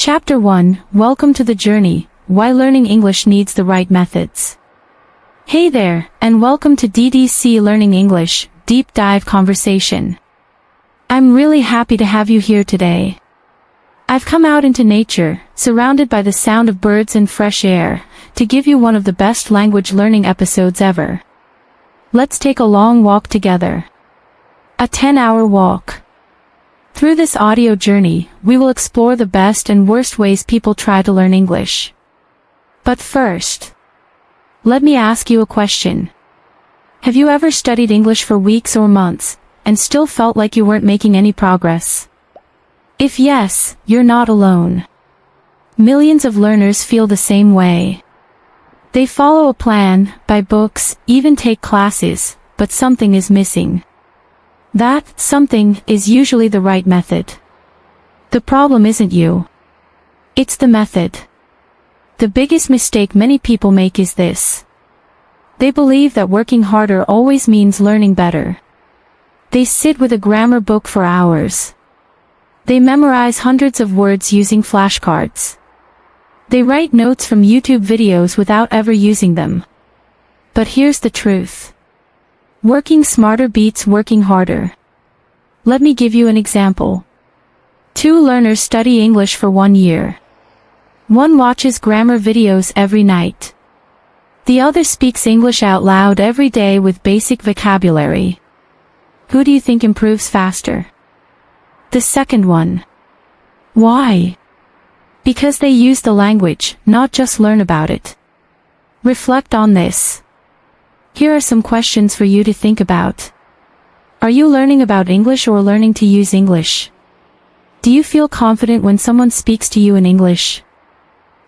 Chapter 1, Welcome to the Journey, Why Learning English Needs the Right Methods. Hey there, and welcome to DDC Learning English, Deep Dive Conversation. I'm really happy to have you here today. I've come out into nature, surrounded by the sound of birds and fresh air, to give you one of the best language learning episodes ever. Let's take a long walk together. A 10-hour walk. Through this audio journey, we will explore the best and worst ways people try to learn English. But first, let me ask you a question. Have you ever studied English for weeks or months, and still felt like you weren't making any progress? If yes, you're not alone. Millions of learners feel the same way. They follow a plan, buy books, even take classes, but something is missing. That something is usually the right method. The problem isn't you. It's the method. The biggest mistake many people make is this. They believe that working harder always means learning better. They sit with a grammar book for hours. They memorize hundreds of words using flashcards. They write notes from YouTube videos without ever using them. But here's the truth. Working smarter beats working harder. Let me give you an example. Two learners study English for 1 year. One watches grammar videos every night. The other speaks English out loud every day with basic vocabulary. Who do you think improves faster? The second one. Why? Because they use the language, not just learn about it. Reflect on this. Here are some questions for you to think about. Are you learning about English or learning to use English? Do you feel confident when someone speaks to you in English?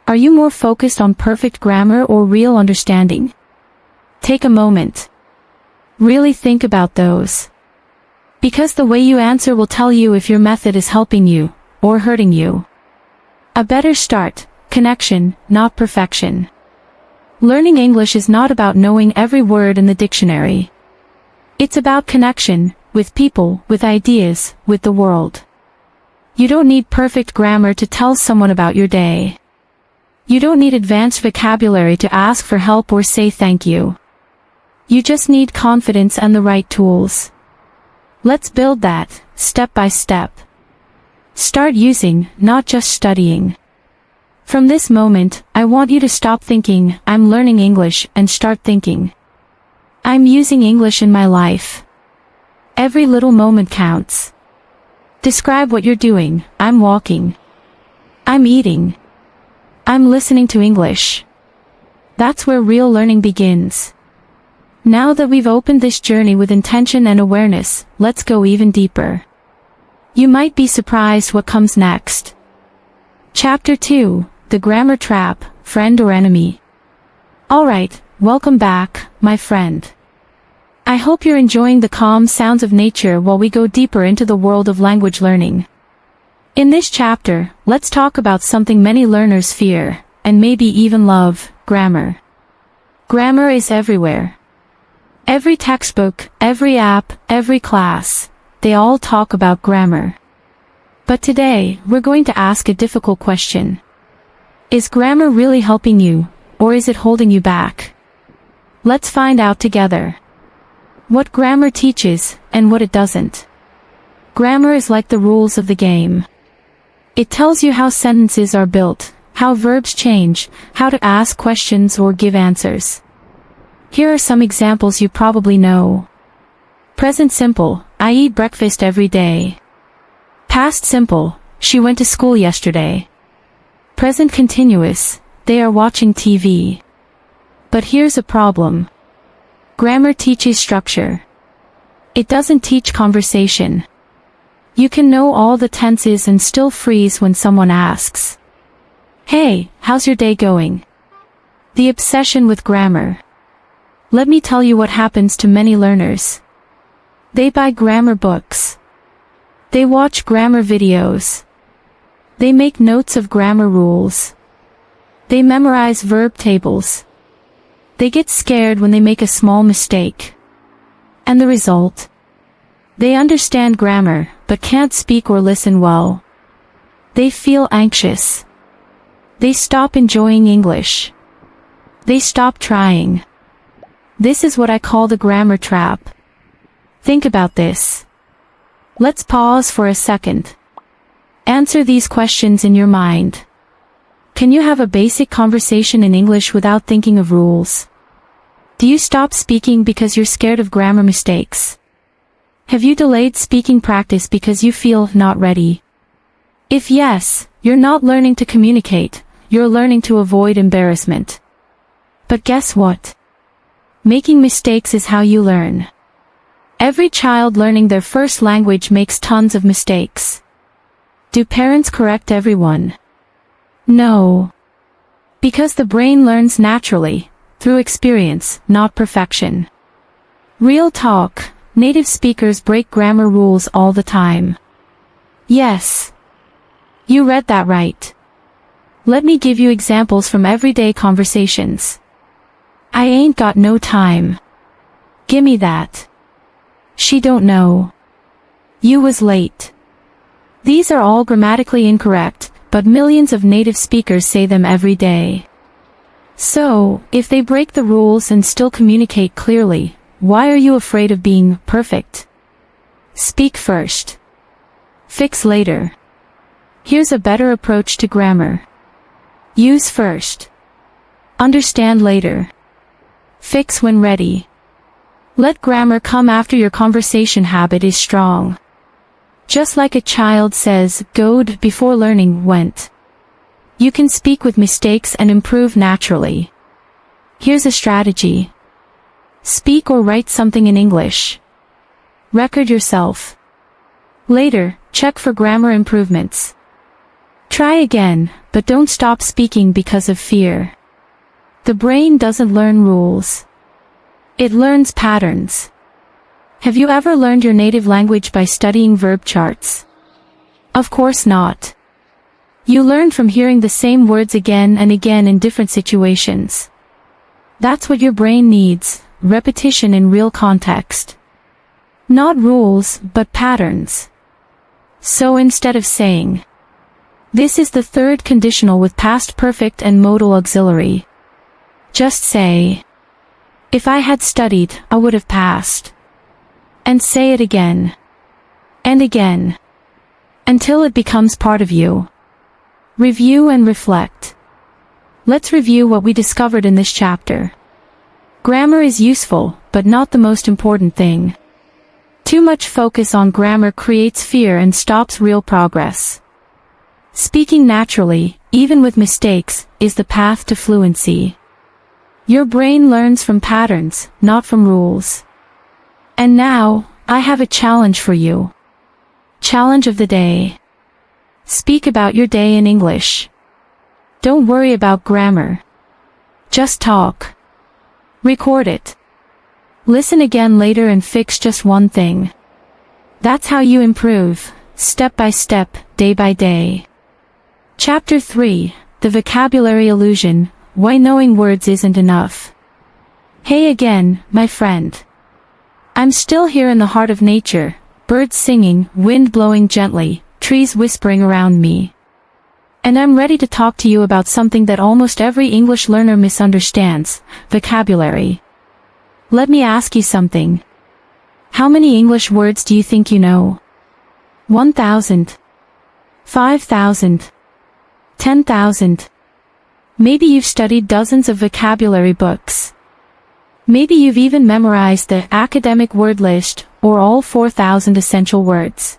Are you more focused on perfect grammar or real understanding? Take a moment. Really think about those. Because the way you answer will tell you if your method is helping you, or hurting you. A better start, connection, not perfection. Learning English is not about knowing every word in the dictionary. It's about connection, with people, with ideas, with the world. You don't need perfect grammar to tell someone about your day. You don't need advanced vocabulary to ask for help or say thank you. You just need confidence and the right tools. Let's build that, step by step. Start using, not just studying. From this moment, I want you to stop thinking, I'm learning English, and start thinking, I'm using English in my life. Every little moment counts. Describe what you're doing. I'm walking. I'm eating. I'm listening to English. That's where real learning begins. Now that we've opened this journey with intention and awareness, let's go even deeper. You might be surprised what comes next. Chapter 2, The Grammar Trap, Friend or Enemy. Alright, welcome back, my friend. I hope you're enjoying the calm sounds of nature while we go deeper into the world of language learning. In this chapter, let's talk about something many learners fear, and maybe even love, grammar. Grammar is everywhere. Every textbook, every app, every class, they all talk about grammar. But today, we're going to ask a difficult question. Is grammar really helping you, or is it holding you back? Let's find out together. What grammar teaches, and what it doesn't. Grammar is like the rules of the game. It tells you how sentences are built, how verbs change, how to ask questions or give answers. Here are some examples you probably know. Present simple, I eat breakfast every day. Past simple, she went to school yesterday. Present continuous, they are watching TV. But here's a problem. Grammar teaches structure. It doesn't teach conversation. You can know all the tenses and still freeze when someone asks, "Hey, how's your day going?" The obsession with grammar. Let me tell you what happens to many learners. They buy grammar books. They watch grammar videos. They make notes of grammar rules. They memorize verb tables. They get scared when they make a small mistake. And the result? They understand grammar, but can't speak or listen well. They feel anxious. They stop enjoying English. They stop trying. This is what I call the grammar trap. Think about this. Let's pause for a second. Answer these questions in your mind. Can you have a basic conversation in English without thinking of rules? Do you stop speaking because you're scared of grammar mistakes? Have you delayed speaking practice because you feel not ready? If yes, you're not learning to communicate, you're learning to avoid embarrassment. But guess what? Making mistakes is how you learn. Every child learning their first language makes tons of mistakes. Do parents correct everyone? No. Because the brain learns naturally, through experience, not perfection. Real talk, native speakers break grammar rules all the time. Yes. You read that right. Let me give you examples from everyday conversations. I ain't got no time. Gimme that. She don't know. You was late. These are all grammatically incorrect, but millions of native speakers say them every day. So, if they break the rules and still communicate clearly, why are you afraid of being perfect? Speak first. Fix later. Here's a better approach to grammar. Use first. Understand later. Fix when ready. Let grammar come after your conversation habit is strong. Just like a child says, "Goed" before learning "went." You can speak with mistakes and improve naturally. Here's a strategy. Speak or write something in English. Record yourself. Later, check for grammar improvements. Try again, but don't stop speaking because of fear. The brain doesn't learn rules. It learns patterns. Have you ever learned your native language by studying verb charts? Of course not. You learn from hearing the same words again and again in different situations. That's what your brain needs, repetition in real context. Not rules, but patterns. So instead of saying, "This is the third conditional with past perfect and modal auxiliary," just say, "If I had studied, I would have passed." And say it again. And again. Until it becomes part of you. Review and reflect. Let's review what we discovered in this chapter. Grammar is useful, but not the most important thing. Too much focus on grammar creates fear and stops real progress. Speaking naturally, even with mistakes, is the path to fluency. Your brain learns from patterns, not from rules. And now, I have a challenge for you. Challenge of the day. Speak about your day in English. Don't worry about grammar. Just talk. Record it. Listen again later and fix just one thing. That's how you improve, step by step, day by day. Chapter 3, The Vocabulary Illusion, Why Knowing Words Isn't Enough. Hey again, my friend. I'm still here in the heart of nature, birds singing, wind blowing gently, trees whispering around me. And I'm ready to talk to you about something that almost every English learner misunderstands, vocabulary. Let me ask you something. How many English words do you think you know? 1,000? 5,000? 10,000? Maybe you've studied dozens of vocabulary books. Maybe you've even memorized the academic word list, or all 4,000 essential words.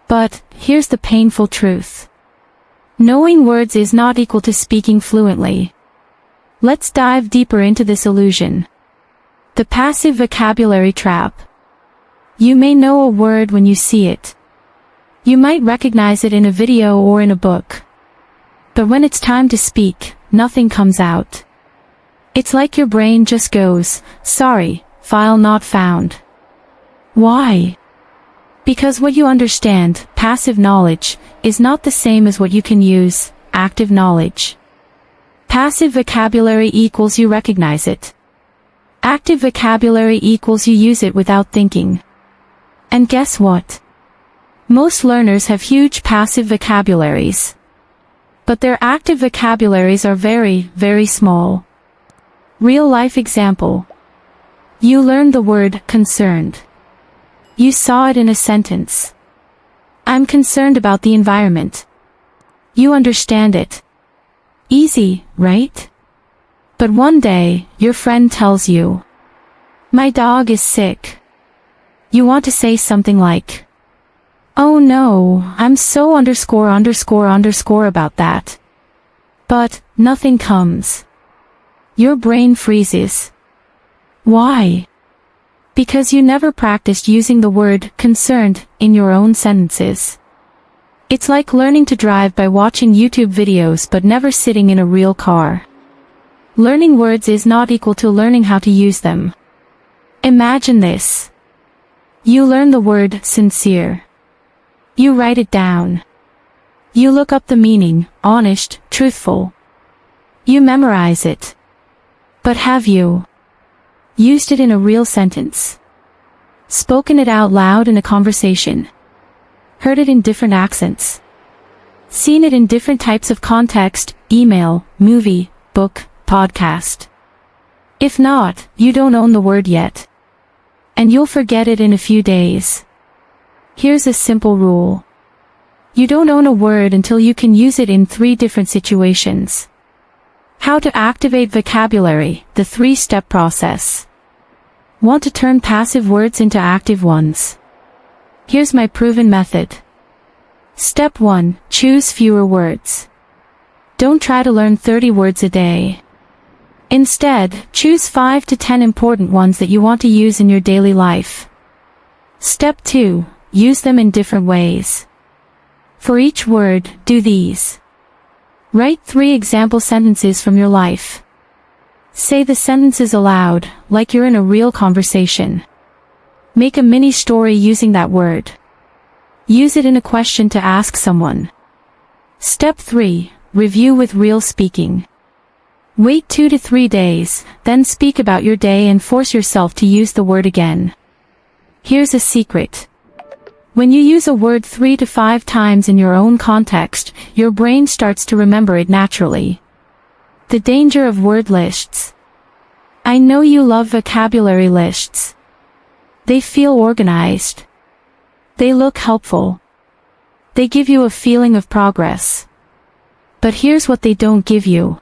But, here's the painful truth. Knowing words is not equal to speaking fluently. Let's dive deeper into this illusion. The passive vocabulary trap. You may know a word when you see it. You might recognize it in a video or in a book. But when it's time to speak, nothing comes out. It's like your brain just goes, "Sorry, file not found." Why? Because what you understand, passive knowledge, is not the same as what you can use, active knowledge. Passive vocabulary equals you recognize it. Active vocabulary equals you use it without thinking. And guess what? Most learners have huge passive vocabularies. But their active vocabularies are very, very small. Real-life example. You learned the word concerned. You saw it in a sentence. I'm concerned about the environment. You understand it. Easy, right? But one day, your friend tells you, my dog is sick. You want to say something like, oh no, I'm so ___ about that. But, nothing comes. Your brain freezes. Why? Because you never practiced using the word concerned in your own sentences. It's like learning to drive by watching YouTube videos but never sitting in a real car. Learning words is not equal to learning how to use them. Imagine this. You learn the word sincere. You write it down. You look up the meaning, honest, truthful. You memorize it. But have you used it in a real sentence? Spoken it out loud in a conversation? Heard it in different accents? Seen it in different types of context, email, movie, book, podcast? If not, you don't own the word yet. And you'll forget it in a few days. Here's a simple rule. You don't own a word until you can use it in 3 different situations. How to activate vocabulary, the 3-step process. Want to turn passive words into active ones? Here's my proven method. Step 1, choose fewer words. Don't try to learn 30 words a day. Instead, choose 5 to 10 important ones that you want to use in your daily life. Step 2, use them in different ways. For each word, do these. Write 3 example sentences from your life. Say the sentences aloud, like you're in a real conversation. Make a mini story using that word. Use it in a question to ask someone. Step 3, review with real speaking. Wait 2 to 3 days, then speak about your day and force yourself to use the word again. Here's a secret. When you use a word 3 to 5 times in your own context, your brain starts to remember it naturally. The danger of word lists. I know you love vocabulary lists. They feel organized. They look helpful. They give you a feeling of progress. But here's what they don't give you.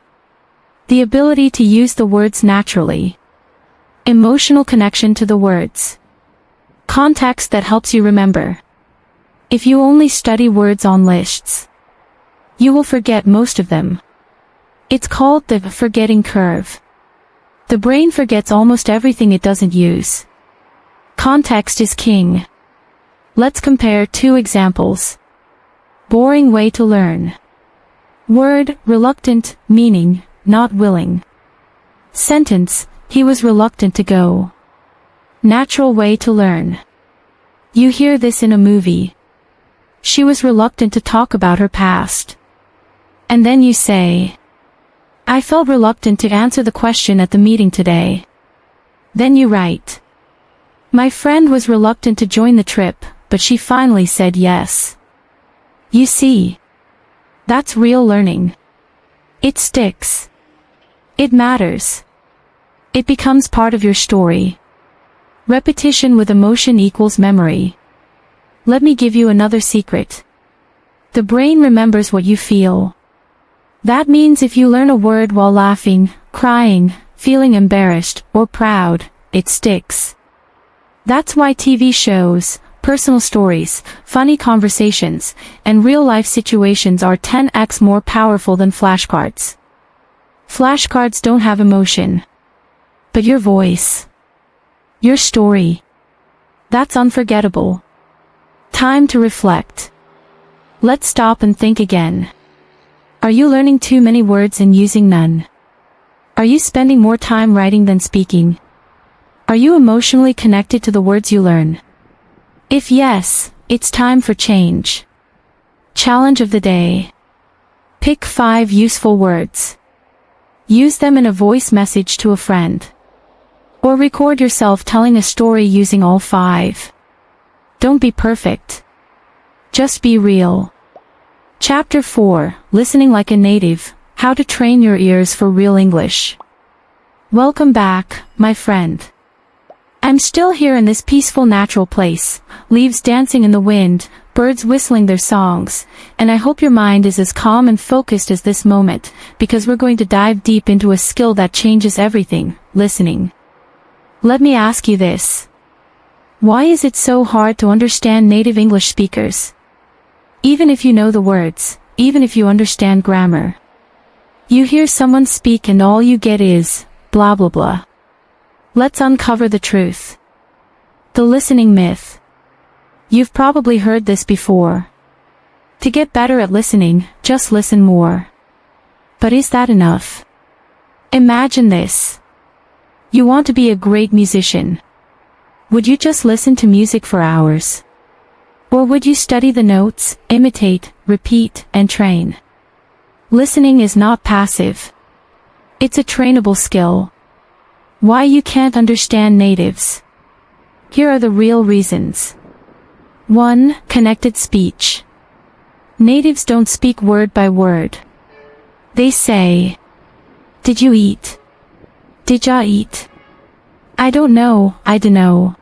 The ability to use the words naturally. Emotional connection to the words. Context that helps you remember. If you only study words on lists, you will forget most of them. It's called the forgetting curve. The brain forgets almost everything it doesn't use. Context is king. Let's compare 2 examples. Boring way to learn. Word, reluctant, meaning, not willing. Sentence, he was reluctant to go. Natural way to learn. You hear this in a movie. She was reluctant to talk about her past. And then you say, I felt reluctant to answer the question at the meeting today. Then you write, my friend was reluctant to join the trip, but she finally said yes. You see, that's real learning. It sticks. It matters. It becomes part of your story. Repetition with emotion equals memory. Let me give you another secret. The brain remembers what you feel. That means if you learn a word while laughing, crying, feeling embarrassed, or proud, it sticks. That's why TV shows, personal stories, funny conversations, and real-life situations are 10x more powerful than flashcards. Flashcards don't have emotion. But your voice. Your story. That's unforgettable. Time to reflect. Let's stop and think again. Are you learning too many words and using none? Are you spending more time writing than speaking? Are you emotionally connected to the words you learn? If yes, it's time for change. Challenge of the day. Pick 5 useful words. Use them in a voice message to a friend. Or record yourself telling a story using all 5. Don't be perfect. Just be real. Chapter 4, Listening Like a Native, How to Train Your Ears for Real English. Welcome back, my friend. I'm still here in this peaceful natural place, leaves dancing in the wind, birds whistling their songs, and I hope your mind is as calm and focused as this moment, because we're going to dive deep into a skill that changes everything, listening. Let me ask you this. Why is it so hard to understand native English speakers? Even if you know the words, even if you understand grammar. You hear someone speak and all you get is, blah blah blah. Let's uncover the truth. The listening myth. You've probably heard this before. To get better at listening, just listen more. But is that enough? Imagine this. You want to be a great musician. Would you just listen to music for hours? Or would you study the notes, imitate, repeat, and train? Listening is not passive. It's a trainable skill. Why you can't understand natives? Here are the real reasons. 1. Connected speech. Natives don't speak word by word. They say, "Did you eat? Did ya eat? I don't know, I dunno.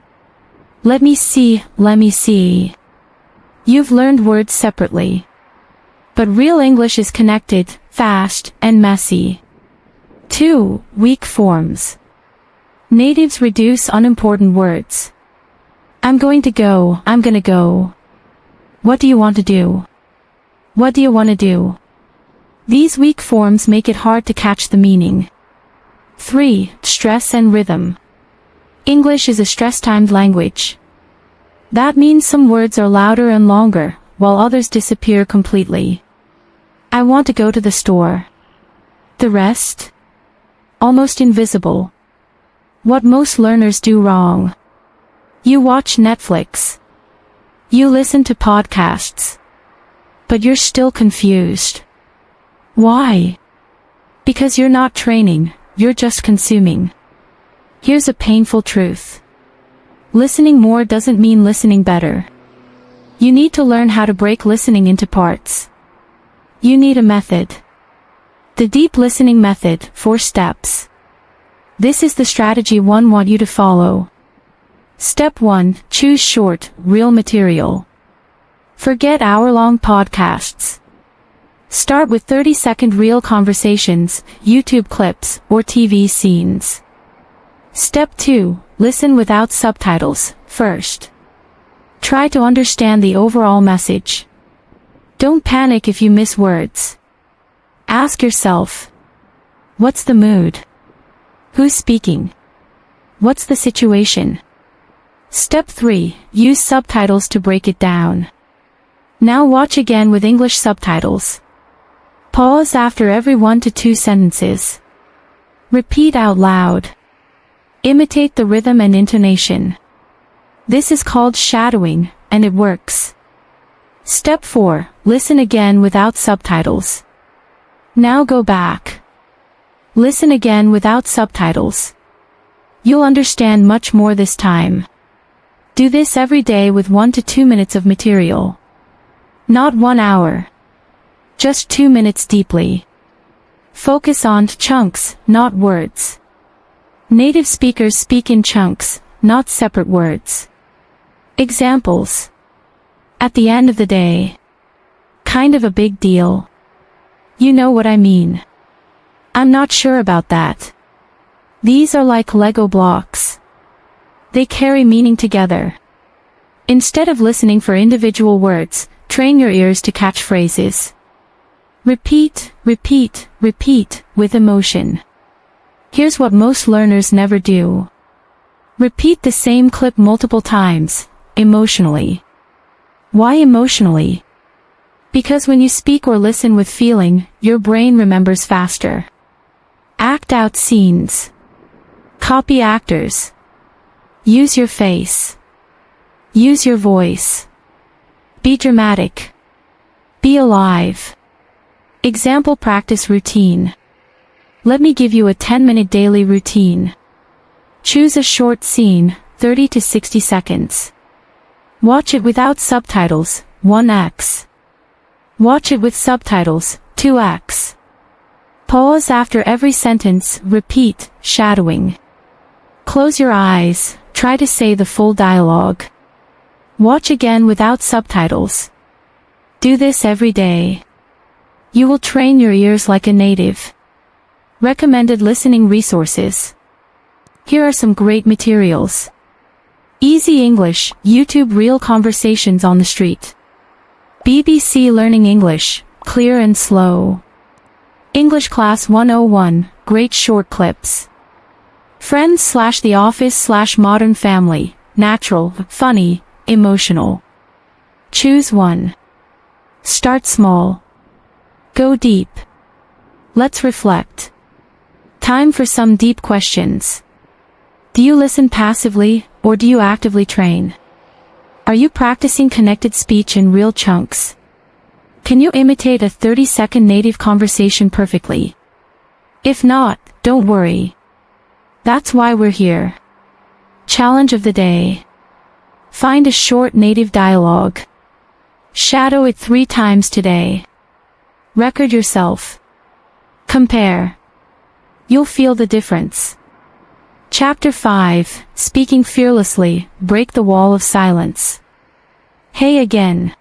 Let me see, let me see." You've learned words separately. But real English is connected, fast, and messy. 2. Weak forms. Natives reduce unimportant words. I'm going to go, I'm gonna go. What do you want to do? What do you want to do? These weak forms make it hard to catch the meaning. 3. Stress and rhythm. English is a stress-timed language. That means some words are louder and longer, while others disappear completely. I want to go to the store. The rest? Almost invisible. What most learners do wrong. You watch Netflix. You listen to podcasts. But you're still confused. Why? Because you're not training, you're just consuming. Here's a painful truth. Listening more doesn't mean listening better. You need to learn how to break listening into parts. You need a method. The deep listening method, 4 steps. This is the strategy I want you to follow. Step 1, choose short, real material. Forget hour-long podcasts. Start with 30-second real conversations, YouTube clips, or TV scenes. Step 2, listen without subtitles, first. Try to understand the overall message. Don't panic if you miss words. Ask yourself, what's the mood? Who's speaking? What's the situation? Step 3, use subtitles to break it down. Now watch again with English subtitles. Pause after every 1 to 2 sentences. Repeat out loud. Imitate the rhythm and intonation. This is called shadowing, and it works. Step 4, listen again without subtitles. Now go back. Listen again without subtitles. You'll understand much more this time. Do this every day with 1 to 2 minutes of material. Not 1 hour. Just 2 minutes deeply. Focus on chunks, not words. Native speakers speak in chunks, not separate words. Examples. At the end of the day. Kind of a big deal. You know what I mean. I'm not sure about that. These are like Lego blocks. They carry meaning together. Instead of listening for individual words, train your ears to catch phrases. Repeat, repeat, repeat, with emotion. Here's what most learners never do. Repeat the same clip multiple times, emotionally. Why emotionally? Because when you speak or listen with feeling, your brain remembers faster. Act out scenes. Copy actors. Use your face. Use your voice. Be dramatic. Be alive. Example practice routine. Let me give you a 10-minute daily routine. Choose a short scene, 30 to 60 seconds. Watch it without subtitles, 1x. Watch it with subtitles, 2x. Pause after every sentence, repeat, shadowing. Close your eyes, try to say the full dialogue. Watch again without subtitles. Do this every day. You will train your ears like a native. Recommended listening resources. Here are some great materials. Easy English, YouTube Real Conversations on the Street. BBC Learning English, clear and slow. English Class 101, great short clips. Friends/The Office/Modern Family, natural, funny, emotional. Choose one. Start small. Go deep. Let's reflect. Time for some deep questions. Do you listen passively, or do you actively train? Are you practicing connected speech in real chunks? Can you imitate a 30-second native conversation perfectly? If not, don't worry. That's why we're here. Challenge of the day. Find a short native dialogue. Shadow it 3 times today. Record yourself. Compare. You'll feel the difference. Chapter 5, Speaking Fearlessly, Break the Wall of Silence. Hey again.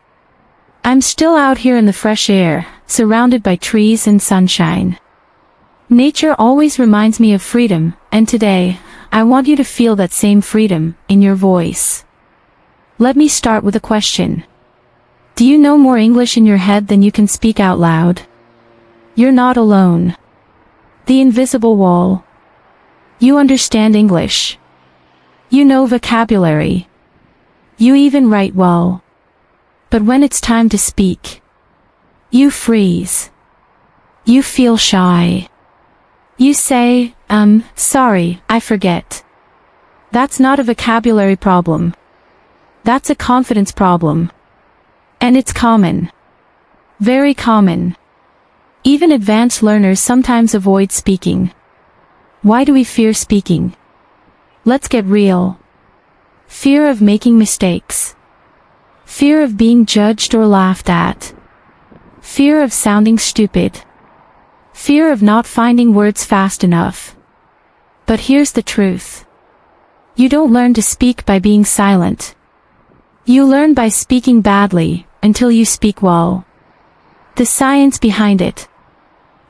I'm still out here in the fresh air, surrounded by trees and sunshine. Nature always reminds me of freedom, and today, I want you to feel that same freedom, in your voice. Let me start with a question. Do you know more English in your head than you can speak out loud? You're not alone. The invisible wall. You understand English. You know vocabulary. You even write well. But when it's time to speak, you freeze. You feel shy. You say, sorry, I forget. That's not a vocabulary problem. That's a confidence problem. And it's common. Very common. Even advanced learners sometimes avoid speaking. Why do we fear speaking? Let's get real. Fear of making mistakes. Fear of being judged or laughed at. Fear of sounding stupid. Fear of not finding words fast enough. But here's the truth. You don't learn to speak by being silent. You learn by speaking badly, until you speak well. The science behind it.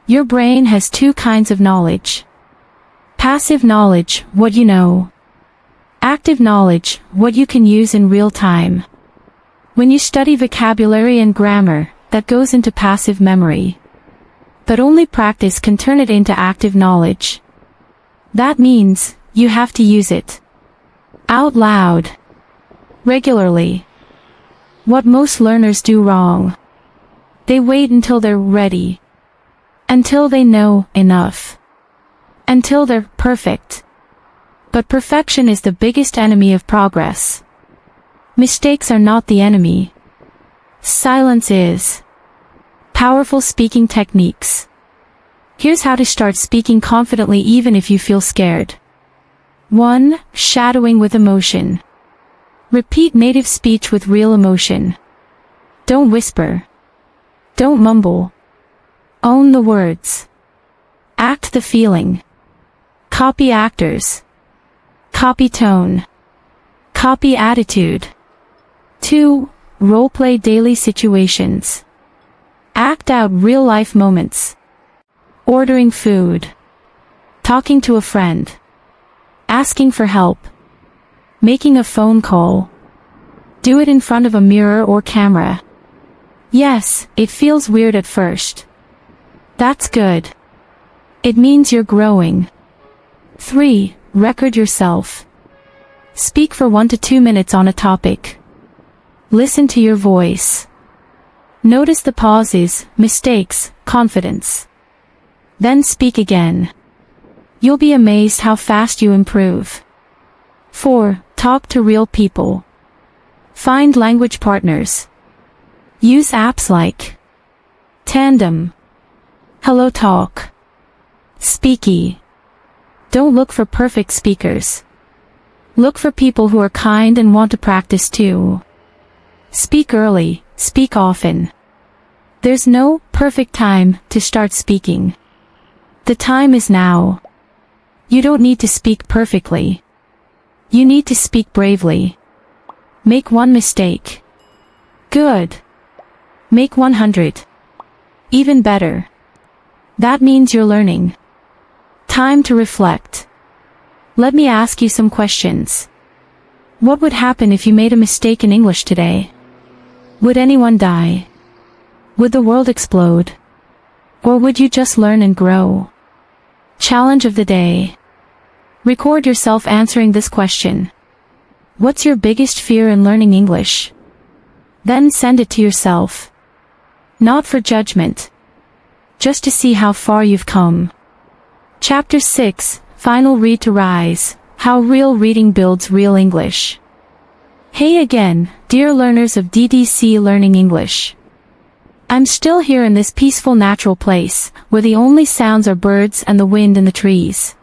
Your brain has 2 kinds of knowledge. Passive knowledge, what you know. Active knowledge, what you can use in real time. When you study vocabulary and grammar, that goes into passive memory. But only practice can turn it into active knowledge. That means, you have to use it. Out loud. Regularly. What most learners do wrong. They wait until they're ready. Until they know enough. Until they're perfect. But perfection is the biggest enemy of progress. Mistakes are not the enemy. Silence is. Powerful speaking techniques. Here's how to start speaking confidently even if you feel scared. 1. Shadowing with emotion. Repeat native speech with real emotion. Don't whisper. Don't mumble. Own the words. Act the feeling. Copy actors. Copy tone. Copy attitude. 2. Role-play daily situations. Act out real-life moments. Ordering food. Talking to a friend. Asking for help. Making a phone call. Do it in front of a mirror or camera. Yes, it feels weird at first. That's good. It means you're growing. 3. Record yourself. Speak for 1 to 2 minutes on a topic. Listen to your voice. Notice the pauses, mistakes, confidence. Then speak again. You'll be amazed how fast you improve. 4. Talk to real people. Find language partners. Use apps like Tandem, HelloTalk, Speaky. Don't look for perfect speakers. Look for people who are kind and want to practice too. Speak early, Speak often. There's no perfect time to start speaking. The time is now. You don't need to speak perfectly. You need to speak bravely. Make one mistake. Good. Make 100. Even better. That means you're learning. Time to reflect. Let me ask you some questions. What would happen if you made a mistake in English today? Would anyone die? Would the world explode? Or would you just learn and grow? Challenge of the day. Record yourself answering this question. What's your biggest fear in learning English? Then send it to yourself. Not for judgment. Just to see how far you've come. Chapter 6, Final Read to Rise, How Real Reading Builds Real English. Hey again, dear learners of DDC Learning English. I'm still here in this peaceful natural place, where the only sounds are birds and the wind in the trees.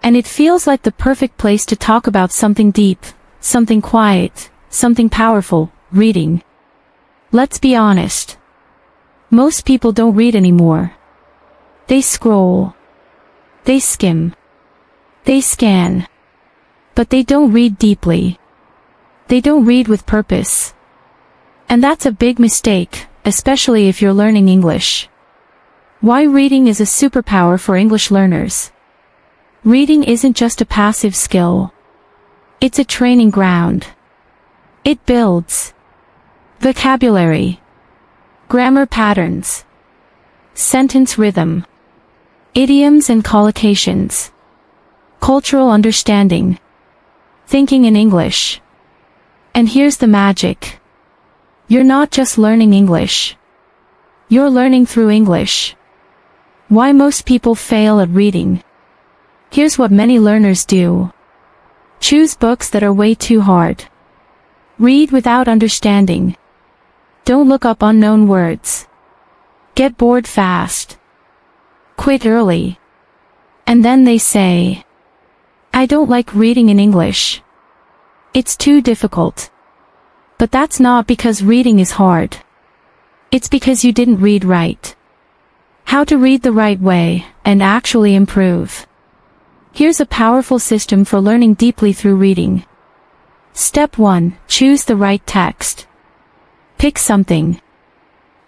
And it feels like the perfect place to talk about something deep, something quiet, something powerful, reading. Let's be honest. Most people don't read anymore. They scroll. They skim. They scan. But they don't read deeply. They don't read with purpose. And that's a big mistake, especially if you're learning English. Why reading is a superpower for English learners. Reading isn't just a passive skill. It's a training ground. It builds vocabulary, grammar patterns, sentence rhythm, idioms and collocations, cultural understanding, thinking in English. And here's the magic. You're not just learning English. You're learning through English. Why most people fail at reading. Here's what many learners do. Choose books that are way too hard. Read without understanding. Don't look up unknown words. Get bored fast. Quit early. And then they say, I don't like reading in English. It's too difficult. But that's not because reading is hard. It's because you didn't read right. How to read the right way, and actually improve. Here's a powerful system for learning deeply through reading. Step 1. Choose the right text. Pick something.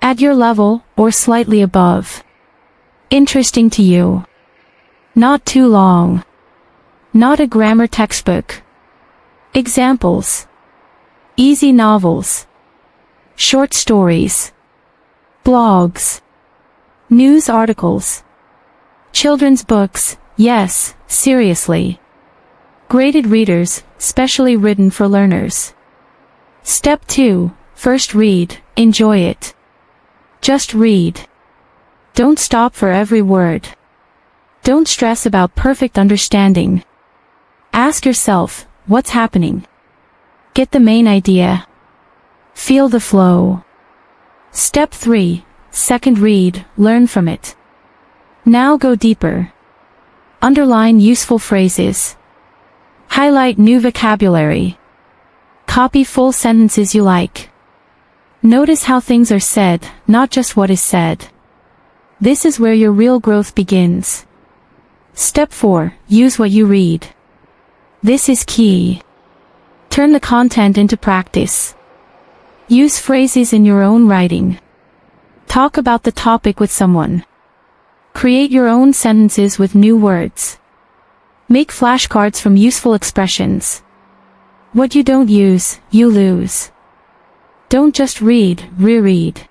At your level, or slightly above. Interesting to you. Not too long. Not a grammar textbook. Examples. Easy novels. Short stories. Blogs. News articles. Children's books, yes, seriously. Graded readers, specially written for learners. Step 2. First read, enjoy it. Just read. Don't stop for every word. Don't stress about perfect understanding. Ask yourself, what's happening? Get the main idea. Feel the flow. Step 3. Second read, learn from it. Now go deeper. Underline useful phrases. Highlight new vocabulary. Copy full sentences you like. Notice how things are said, not just what is said. This is where your real growth begins. Step 4. Use what you read. This is key. Turn the content into practice. Use phrases in your own writing. Talk about the topic with someone. Create your own sentences with new words. Make flashcards from useful expressions. What you don't use, you lose. Don't just read, reread.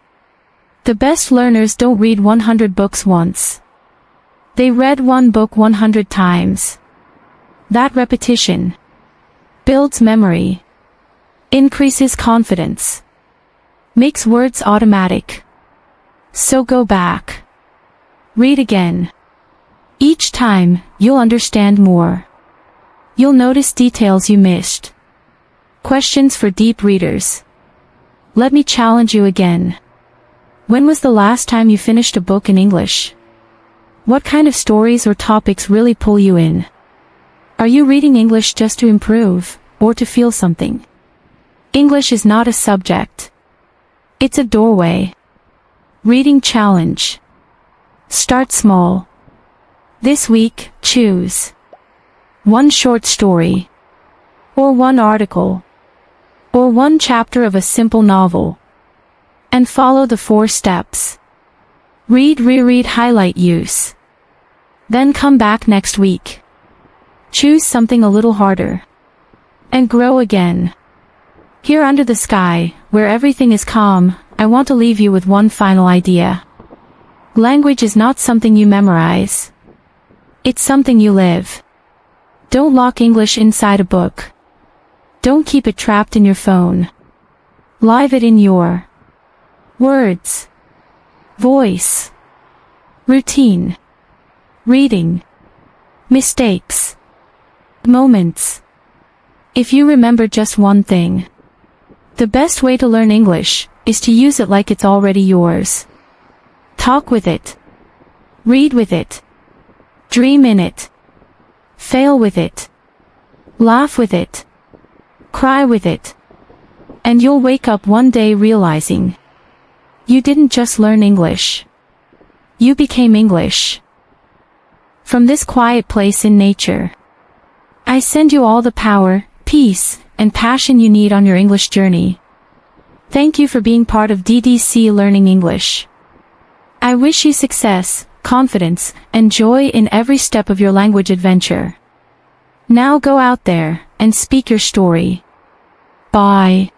The best learners don't read 100 books once. They read one book 100 times. That repetition builds memory, increases confidence, makes words automatic. So go back. Read again. Each time, you'll understand more. You'll notice details you missed. Questions for deep readers. Let me challenge you again. When was the last time you finished a book in English? What kind of stories or topics really pull you in? Are you reading English just to improve, or to feel something? English is not a subject. It's a doorway. Reading challenge. Start small. This week, choose one short story, or one article, or one chapter of a simple novel, and follow the 4 steps. Read, reread, highlight, use. Then come back next week. Choose something a little harder, and grow again. Here under the sky, where everything is calm, I want to leave you with one final idea. Language is not something you memorize. It's something you live. Don't lock English inside a book. Don't keep it trapped in your phone. Live it in your words, voice, routine, reading, mistakes, moments. If you remember just one thing, the best way to learn English is to use it like it's already yours. Talk with it. Read with it. Dream in it. Fail with it. Laugh with it. Cry with it. And you'll wake up one day realizing you didn't just learn English. You became English. From this quiet place in nature, I send you all the power, peace, and passion you need on your English journey. Thank you for being part of DDC Learning English. I wish you success, confidence, and joy in every step of your language adventure. Now go out there and speak your story. Bye.